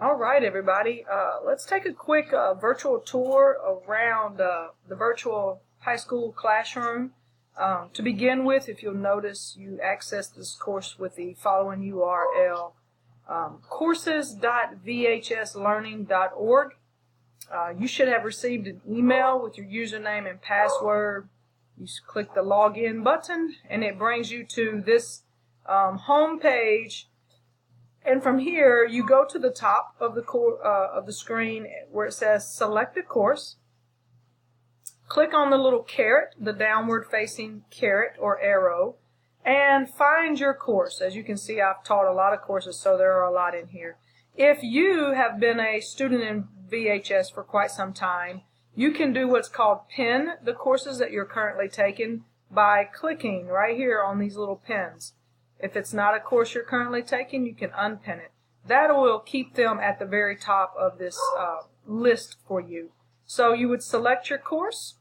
All right, everybody. Let's take a quick virtual tour around the virtual high school classroom. To begin with, if you'll notice, you access this course with the following URL, courses.vhslearning.org. You should have received an email with your username and password. You click the login button, and it brings you to this home page. And from here, you go to the top of the screen where it says Select a Course. Click on the little caret, the downward-facing caret or arrow, and find your course. As you can see, I've taught a lot of courses, so there are a lot in here. If you have been a student in VHS for quite some time, you can do what's called pin the courses that you're currently taking by clicking right here on these little pins. If it's not a course you're currently taking, you can unpin it. That will keep them at the very top of this list for you. So you would select your course,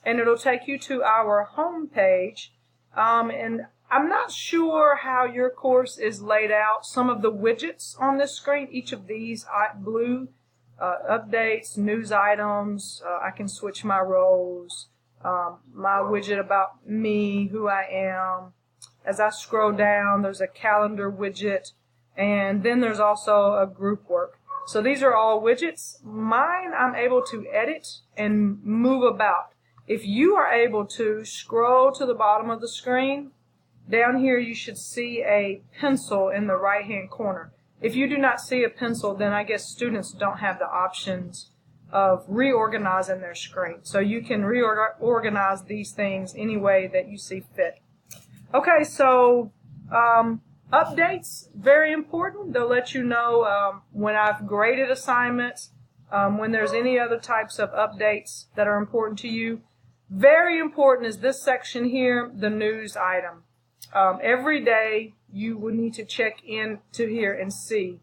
and it'll take you to our home page. And I'm not sure how your course is laid out. Some of the widgets on this screen, each of these blue updates, news items, I can switch my roles, my widget about me, who I am. As I scroll down, there's a calendar widget, and then there's also a group work. So these are all widgets. Mine, I'm able to edit and move about. If you are able to scroll to the bottom of the screen, down here you should see a pencil in the right-hand corner. If you do not see a pencil, then I guess students don't have the options of reorganizing their screen. So you can reorganize these things any way that you see fit. Okay, so updates, very important. They'll let you know when I've graded assignments, when there's any other types of updates that are important to you. Very important is this section here, the news item. Every day you will need to check in to here and see.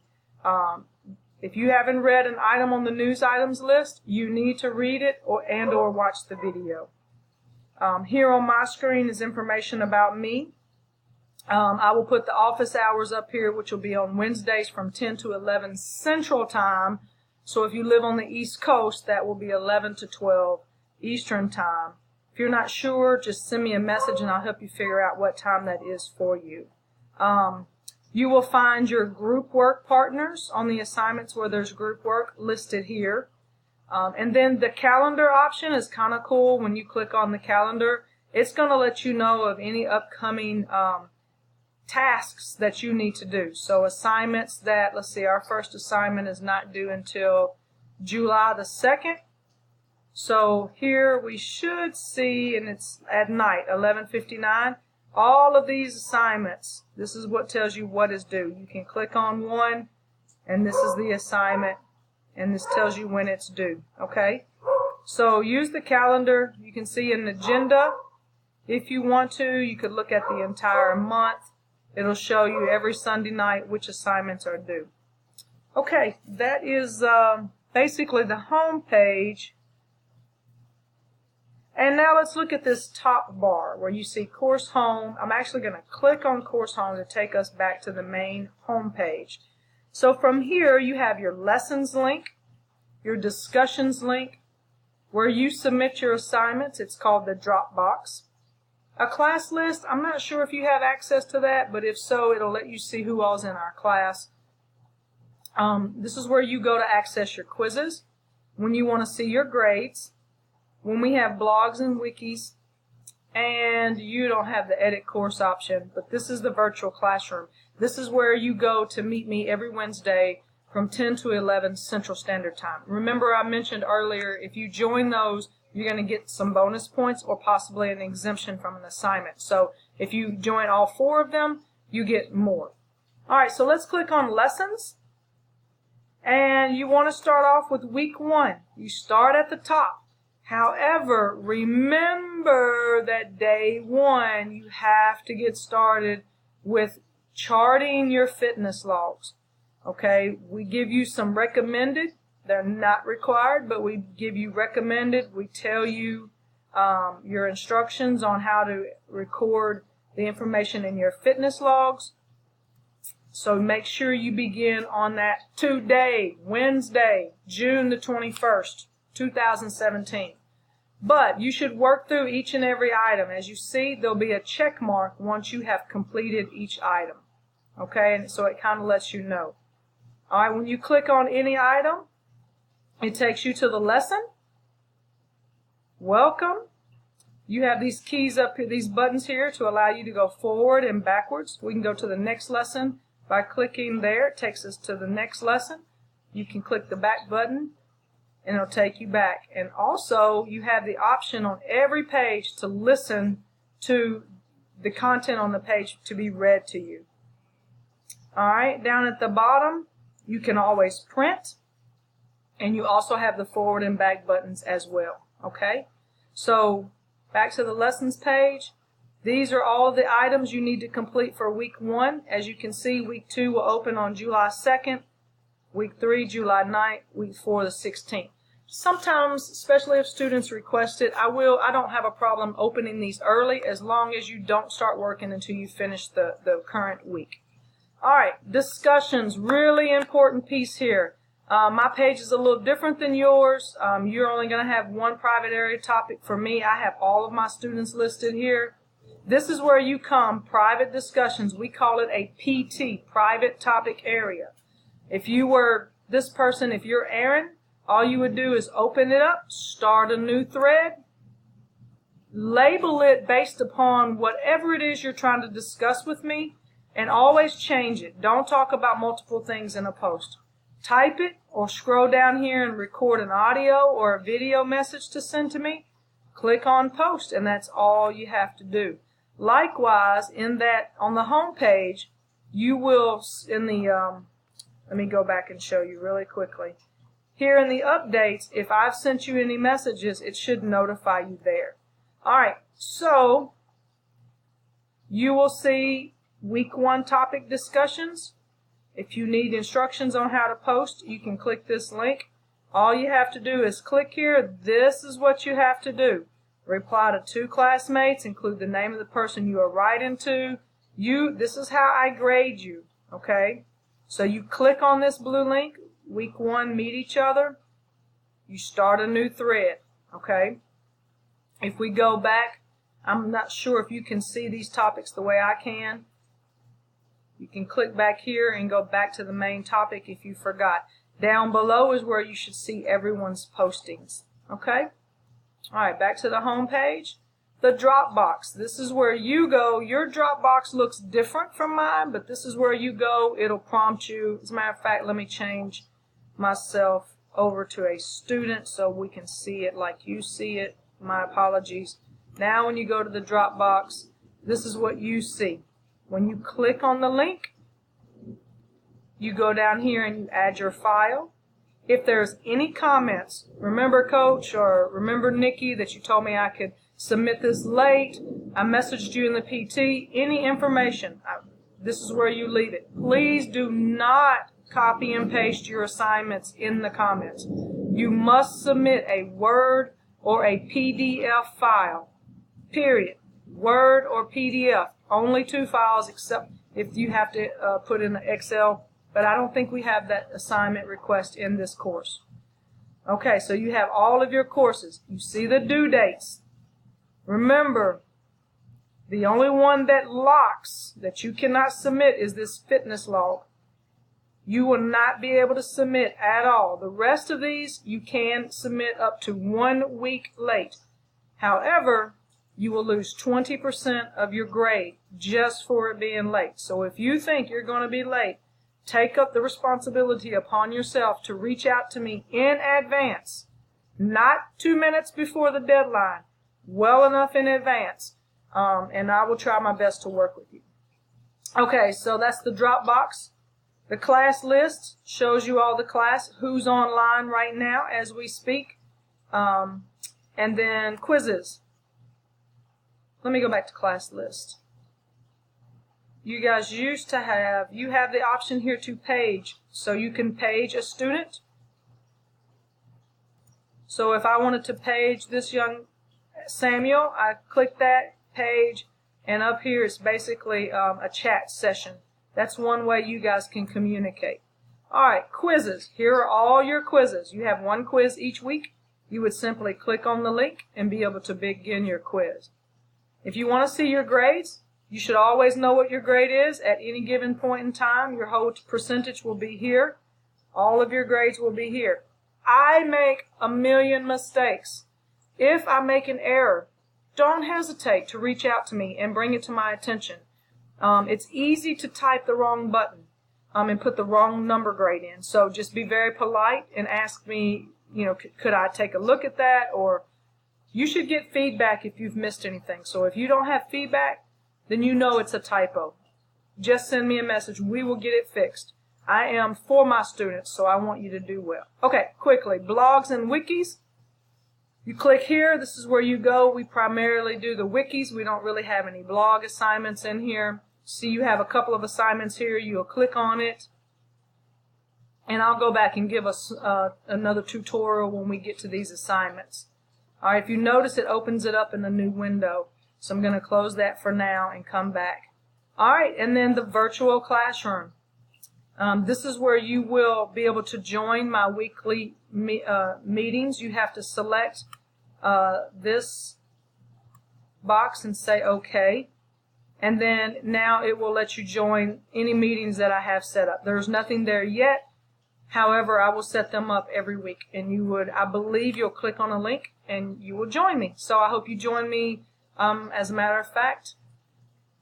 If you haven't read an item on the news items list, you need to read it or watch the video. Here on my screen is information about me. I will put the office hours up here, which will be on Wednesdays from 10 to 11 Central Time. So if you live on the East Coast, that will be 11 to 12 Eastern Time. If you're not sure, just send me a message and I'll help you figure out what time that is for you. You will find your group work partners on the assignments where there's group work listed here. And then the calendar option is kind of cool. When you click on the calendar, it's going to let you know of any upcoming tasks that you need to do. So assignments that, let's see, our first assignment is not due until July the 2nd. So here we should see, and it's at night, 11:59, all of these assignments. This is what tells you what is due. You can click on one, and this is the assignment, and this tells you when it's due. Okay? So use the calendar. You can see an agenda. If you want to, you could look at the entire month. It'll show you every Sunday night which assignments are due. Okay, that is basically the home page. And now let's look at this top bar where you see Course Home. I'm actually going to click on Course Home to take us back to the main home page. So from here you have your lessons link, your discussions link, where you submit your assignments. It's called the Dropbox. A class list, I'm not sure if you have access to that, but if so, it'll let you see who all's in our class. This is where you go to access your quizzes, when you want to see your grades, when we have blogs and wikis, and you don't have the edit course option, but this is the virtual classroom. This is where you go to meet me every Wednesday from 10 to 11 Central Standard Time. Remember, I mentioned earlier, if you join those, you're going to get some bonus points or possibly an exemption from an assignment. So if you join all 4 of them, you get more. All right, so let's click on Lessons. And you want to start off with week 1. You start at the top. However, remember that day 1, you have to get started with charting your fitness logs. Okay, we give you some recommended. They're not required, but we give you recommended. We tell you your instructions on how to record the information in your fitness logs. So make sure you begin on that today, Wednesday, June the 21st, 2017. But you should work through each and every item. As you see, there'll be a check mark once you have completed each item. Okay, and so it kind of lets you know. All right, when you click on any item, it takes you to the lesson. Welcome. You have these keys up here, these buttons here to allow you to go forward and backwards. We can go to the next lesson by clicking there. It takes us to the next lesson. You can click the back button and it'll take you back. And also you have the option on every page to listen to the content on the page to be read to you. Alright, down at the bottom you can always print, and you also have the forward and back buttons as well. Okay, so back to the lessons page. These are all the items you need to complete for week 1. As you can see, week 2 will open on July 2nd, week 3 July 9th, week 4 the 16th. Sometimes, especially if students request it, I don't have a problem opening these early as long as you don't start working until you finish the current week. Alright, discussions, really important piece here. My page is a little different than yours. You're only going to have one private area topic. For me, I have all of my students listed here. This is where you come, private discussions. We call it a PT, private topic area. If you were this person, if you're Aaron, all you would do is open it up, start a new thread, label it based upon whatever it is you're trying to discuss with me, and always change it. Don't talk about multiple things in a post. Type it or scroll down here and record an audio or a video message to send to me. Click on post, and that's all you have to do. Likewise, on the home page, you will, let me go back and show you really quickly. Here in the updates, if I've sent you any messages, it should notify you there. Alright, so you will see week 1 topic discussions. If you need instructions on how to post, you can click this link. All you have to do is click here. This is what you have to do. Reply to 2 classmates, include the name of the person you are writing to. This is how I grade you, okay? So you click on this blue link, week 1, meet each other. You start a new thread, okay? If we go back, I'm not sure if you can see these topics the way I can. You can click back here and go back to the main topic if you forgot. Down below is where you should see everyone's postings, okay? Alright, back to the home page. The Dropbox. This is where you go. Your Dropbox looks different from mine, but this is where you go. It'll prompt you. As a matter of fact, let me change myself over to a student so we can see it like you see it. My apologies. Now when you go to the Dropbox, this is what you see. When you click on the link, you go down here and you add your file. If there's any comments, remember Coach or remember Nikki that you told me I could submit this late, I messaged you in the PT, any information, this is where you leave it. Please do not copy and paste your assignments in the comments. You must submit a Word or a PDF file, period. Word or PDF. Only 2 files except if you have to put in the Excel, but I don't think we have that assignment request in this course. Okay, so you have all of your courses. You see the due dates. Remember, the only one that locks that you cannot submit is this fitness log. You will not be able to submit at all. The rest of these you can submit up to 1 week late. However, you will lose 20% of your grade just for it being late. So if you think you're going to be late, take up the responsibility upon yourself to reach out to me in advance, not 2 minutes before the deadline, well enough in advance, and I will try my best to work with you. Okay, so that's the Dropbox. The class list shows you all the class, who's online right now as we speak, and then quizzes. Let me go back to class list. You guys used to have, you have the option here to page, so you can page a student. So if I wanted to page this young Samuel, I click that page, and up here it's basically a chat session. That's one way you guys can communicate. All right, quizzes. Here are all your quizzes. You have one quiz each week. You would simply click on the link and be able to begin your quiz. If you want to see your grades, you should always know what your grade is at any given point in time. Your whole percentage will be here. All of your grades will be here. I make a million mistakes. If I make an error, don't hesitate to reach out to me and bring it to my attention. It's easy to type the wrong button and put the wrong number grade in. So just be very polite and ask me, could I take a look at that? Or you should get feedback if you've missed anything. So if you don't have feedback, then you know it's a typo. Just send me a message. We will get it fixed. I am for my students, so I want you to do well. Okay, quickly, blogs and wikis. You click here. This is where you go. We primarily do the wikis. We don't really have any blog assignments in here. See, you have a couple of assignments here. You'll click on it. And I'll go back and give us another tutorial when we get to these assignments. All right, if you notice, it opens it up in a new window. So I'm going to close that for now and come back. All right, and then the virtual classroom. This is where you will be able to join my weekly meetings. You have to select this box and say OK. And then now it will let you join any meetings that I have set up. There's nothing there yet. However, I will set them up every week. And I believe you'll click on a link and you will join me. So I hope you join me. As a matter of fact,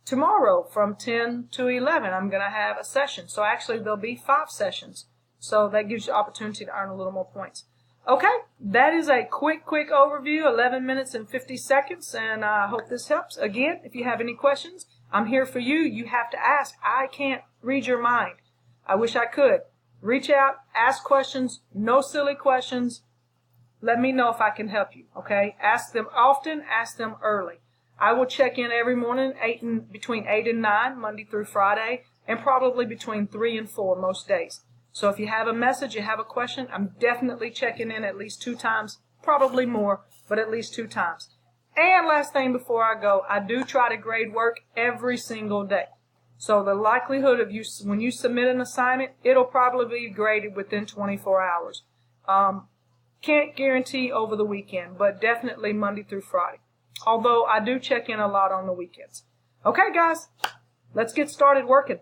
tomorrow from 10 to 11, I'm going to have a session. So actually, there'll be 5 sessions. So that gives you opportunity to earn a little more points. Okay, that is a quick overview, 11 minutes and 50 seconds, and I hope this helps. Again, if you have any questions, I'm here for you. You have to ask. I can't read your mind. I wish I could. Reach out, ask questions, no silly questions. Let me know if I can help you, okay? Ask them often, ask them early. I will check in every morning between 8 and 9, Monday through Friday, and probably between 3 and 4 most days. So if you have a message, you have a question, I'm definitely checking in at least 2 times, probably more, but at least 2 times. And last thing before I go, I do try to grade work every single day. So the likelihood of when you submit an assignment, it'll probably be graded within 24 hours. Can't guarantee over the weekend, but definitely Monday through Friday. Although I do check in a lot on the weekends. Okay, guys, let's get started working.